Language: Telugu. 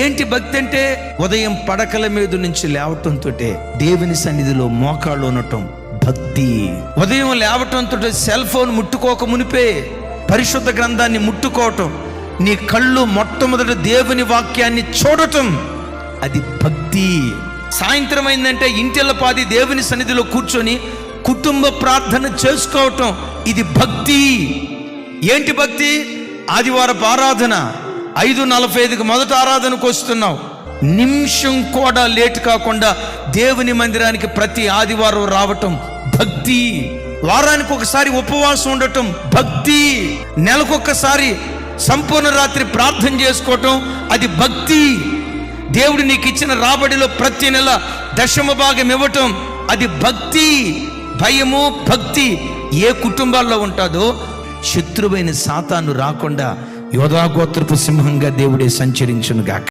ఏంటి భక్తి అంటే? ఉదయం పడకల మీద నుంచి లేవటంతో దేవుని సన్నిధిలో మోకాళ్ళు ఉండటం భక్తి. ఉదయం లేవటంతో సెల్ ఫోన్ ముట్టుకోక మునిపే పరిశుద్ధ గ్రంథాన్ని ముట్టుకోవటం, నీ కళ్ళు మొట్టమొదట దేవుని వాక్యాన్ని చూడటం, అది భక్తి. సాయంత్రం అయిందంటే ఇంటిల్లపాది దేవుని సన్నిధిలో కూర్చొని కుటుంబ ప్రార్థన చేసుకోవటం, ఇది భక్తి. ఏంటి భక్తి? ఆదివారపు ఆరాధన 5:45కి మొదట ఆరాధనకు వస్తున్నావు, నిమిషం కూడా లేట్ కాకుండా దేవుని మందిరానికి ప్రతి ఆదివారం రావటం భక్తి. వారానికి ఒకసారి ఉపవాసం ఉండటం భక్తి. నెలకొకసారి సంపూర్ణ రాత్రి ప్రార్థన చేసుకోవటం, అది భక్తి. దేవుడు నీకు ఇచ్చిన రాబడిలో ప్రతి నెల 10వ భాగం ఇవ్వటం, అది భక్తి. భయము భక్తి ఏ కుటుంబాల్లో ఉంటుందో శత్రువైన సాతాను రాకుండా యోధా గోత్రపు సింహంగా దేవుడే సంచరించునుగాక.